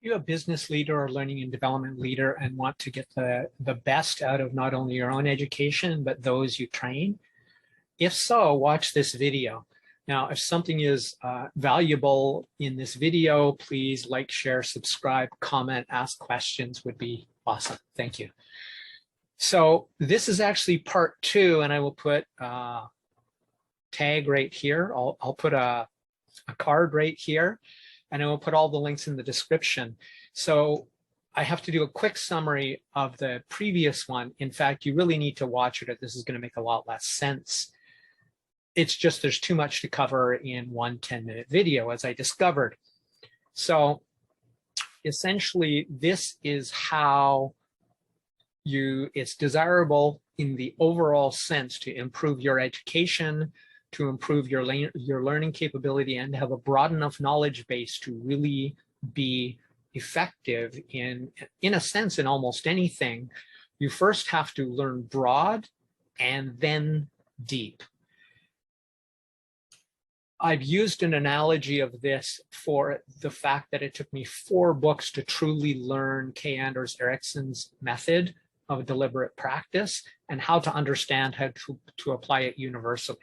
you're a business leader or learning and development leader and want to get the best out of not only your own education, but those you train? If so, watch this video. Now, if something is valuable in this video, please like, share, subscribe, comment, ask questions would be awesome. Thank you. So this is actually part 2, and I will put a tag right here. I'll put a card right here, and I will put all the links in the description. So I have to do a quick summary of the previous one. In fact, you really need to watch it, or this is going to make a lot less sense. It's just there's too much to cover in one 10-minute video, as I discovered. So essentially, this is how it's desirable in the overall sense to improve your education, to improve your learning capability, and have a broad enough knowledge base to really be effective in a sense, in almost anything. You first have to learn broad and then deep. I've used an analogy of this for the fact that it took me 4 books to truly learn K. Anders Ericsson's method of deliberate practice and how to understand how to apply it universally.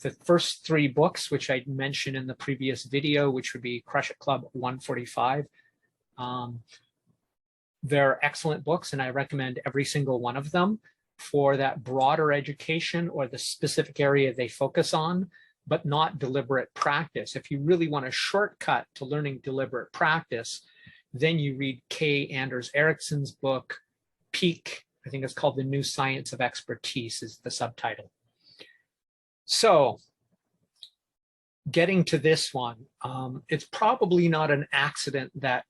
The first 3 books, which I mentioned in the previous video, which would be Crush It Club 145, they're excellent books, and I recommend every single one of them for that broader education or the specific area they focus on, but not deliberate practice. If you really want a shortcut to learning deliberate practice, then you read K. Anders Ericsson's book, Peak. I think it's called The New Science of Expertise is the subtitle. So getting to this one, it's probably not an accident that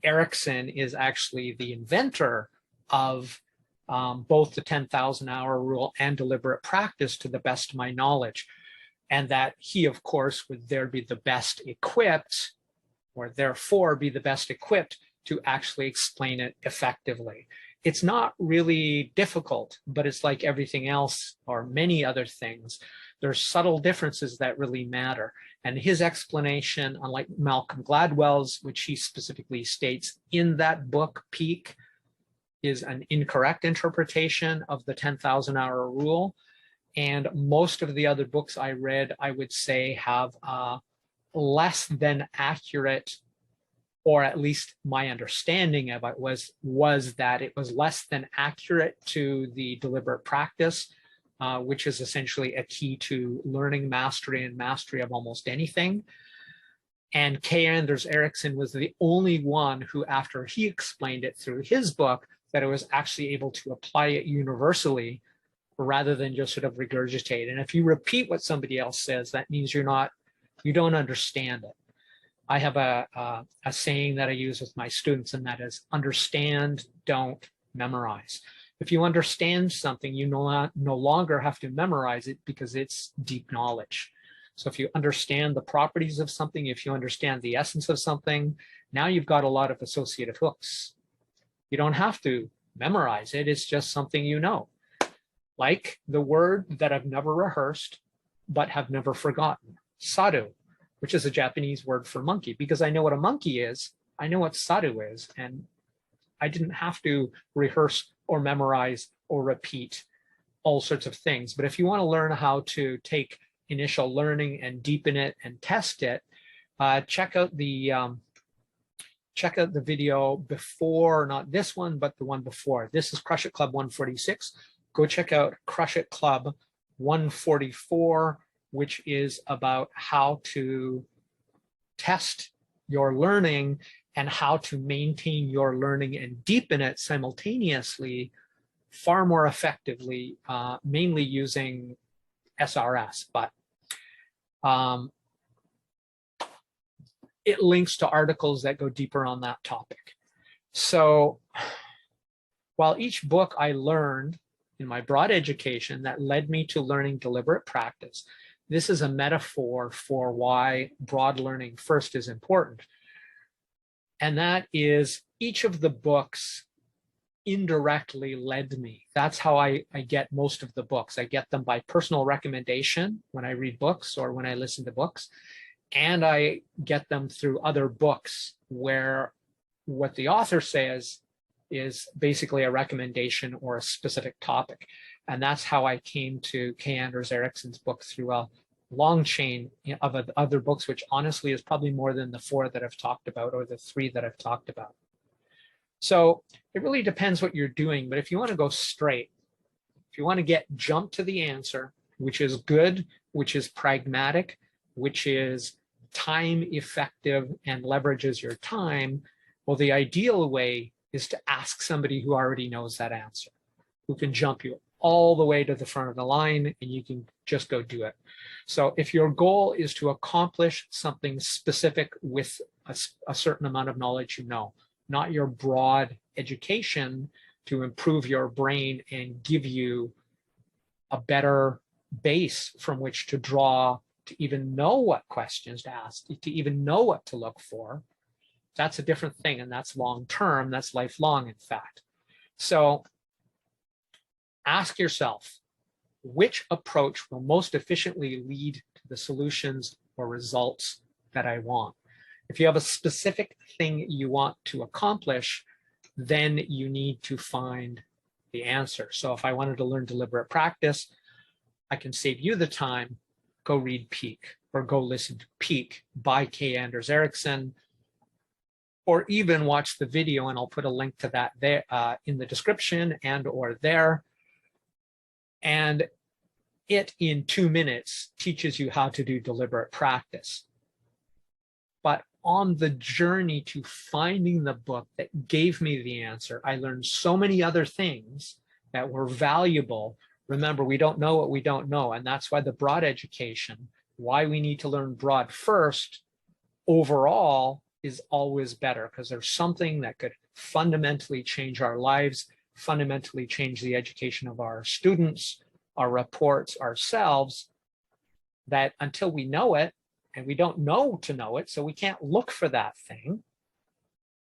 Ericsson is actually the inventor of both the 10,000-hour rule and deliberate practice, to the best of my knowledge. And that he, of course, would there be the best equipped, or therefore be the best equipped to actually explain it effectively. It's not really difficult, but it's like everything else or many other things. There's subtle differences that really matter. And his explanation, unlike Malcolm Gladwell's, which he specifically states in that book, Peak, is an incorrect interpretation of the 10,000-hour rule. And most of the other books I read, I would say, have less than accurate, or at least my understanding of it was that it was less than accurate to the deliberate practice, which is essentially a key to learning, mastery, and mastery of almost anything. And K. Anders Ericsson was the only one who, after he explained it through his book, that it was actually able to apply it universally, rather than just sort of regurgitate. And if you repeat what somebody else says, that means you don't understand it. I have a saying that I use with my students, and that is understand, don't memorize. If you understand something, you no longer have to memorize it because it's deep knowledge. So if you understand the properties of something, if you understand the essence of something, now you've got a lot of associative hooks. You don't have to memorize it. It's just something you know. Like the word that I've never rehearsed, but have never forgotten, saru, which is a Japanese word for monkey. Because I know what a monkey is, I know what saru is, and I didn't have to rehearse or memorize or repeat all sorts of things. But if you want to learn how to take initial learning and deepen it and test it, check out the video before, not this one, but the one before. This is Crush It Club 146. Go check out Crush It Club 144, which is about how to test your learning and how to maintain your learning and deepen it simultaneously, far more effectively, mainly using SRS. But it links to articles that go deeper on that topic. So while each book I learned in my broad education that led me to learning deliberate practice, this is a metaphor for why broad learning first is important. And that is, each of the books indirectly led me. That's how I get most of the books. I get them by personal recommendation when I read books or when I listen to books. And I get them through other books where what the author says is basically a recommendation or a specific topic. And that's how I came to K. Anders Ericsson's book through a long chain of other books, which honestly is probably more than the 4 that I've talked about or the 3 that I've talked about. So it really depends what you're doing. But if you want to go straight, if you want to jump to the answer, which is good, which is pragmatic, which is time effective and leverages your time, well, the ideal way is to ask somebody who already knows that answer, who can jump you all the way to the front of the line and you can just go do it. So if your goal is to accomplish something specific with a certain amount of knowledge, you know, not your broad education to improve your brain and give you a better base from which to draw, to even know what questions to ask, to even know what to look for, that's a different thing. And that's long-term, that's lifelong, in fact. So ask yourself, which approach will most efficiently lead to the solutions or results that I want? If you have a specific thing you want to accomplish, then you need to find the answer. So if I wanted to learn deliberate practice, I can save you the time, go read Peak or go listen to Peak by K. Anders Ericsson, or even watch the video, and I'll put a link to that there in the description and or there. And it in 2 minutes teaches you how to do deliberate practice. But on the journey to finding the book that gave me the answer, I learned so many other things that were valuable. Remember, we don't know what we don't know. And that's why the broad education, why we need to learn broad first, overall is always better, because there's something that could fundamentally change our lives, fundamentally change the education of our students, our reports, ourselves, that until we know it, and we don't know to know it, so we can't look for that thing,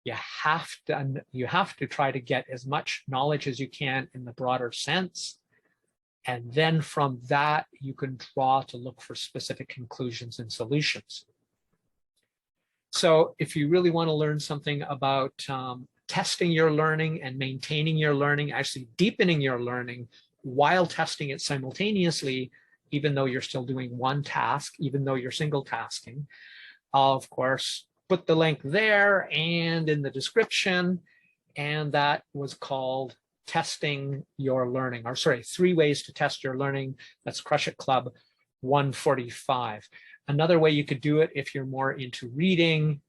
you have to try to get as much knowledge as you can in the broader sense. And then from that, you can draw to look for specific conclusions and solutions. So if you really want to learn something about testing your learning and maintaining your learning, actually deepening your learning while testing it simultaneously, even though you're still doing one task, even though you're single tasking, I'll of course put the link there and in the description. And that was called Testing Your Learning, or sorry, 3 Ways to Test Your Learning. That's Crush It Club 145. Another way you could do it if you're more into reading,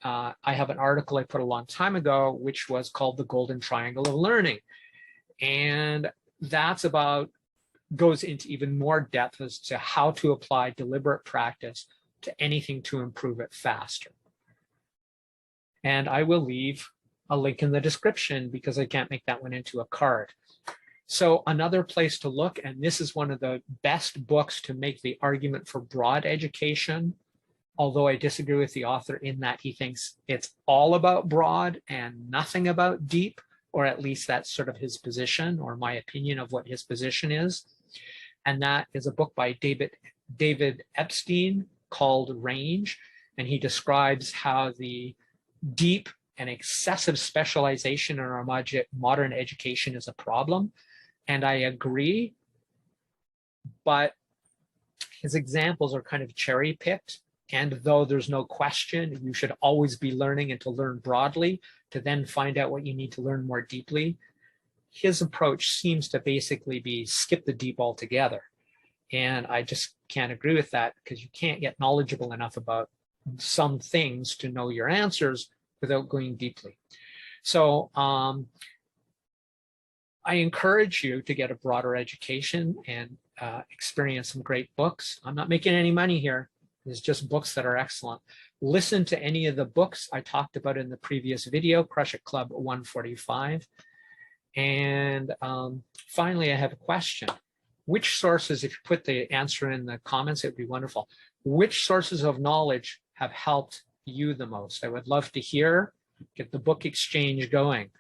I have an article I put a long time ago, which was called The Golden Triangle of Learning. And that's goes into even more depth as to how to apply deliberate practice to anything to improve it faster. And I will leave a link in the description because I can't make that one into a card. So another place to look, and this is one of the best books to make the argument for broad education, although I disagree with the author in that he thinks it's all about broad and nothing about deep, or at least that's sort of his position or my opinion of what his position is. And that is a book by David Epstein called Range. And he describes how the deep and excessive specialization in our modern education is a problem. And I agree, but his examples are kind of cherry picked. And though there's no question, you should always be learning and to learn broadly to then find out what you need to learn more deeply. His approach seems to basically be skip the deep altogether. And I just can't agree with that, because you can't get knowledgeable enough about some things to know your answers without going deeply. So I encourage you to get a broader education and experience some great books. I'm not making any money here. It's just books that are excellent. Listen to any of the books I talked about in the previous video, Crush It Club 145. And finally, I have a question. Which sources, if you put the answer in the comments, it would be wonderful. Which sources of knowledge have helped you the most? I would love to hear, get the book exchange going.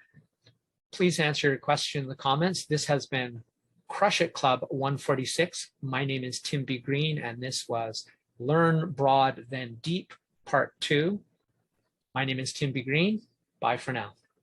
Please answer your question in the comments. This has been Crush It Club 146. My name is Tim B. Green, and this was Learn Broad Then Deep, Part 2. My name is Tim B. Green. Bye for now.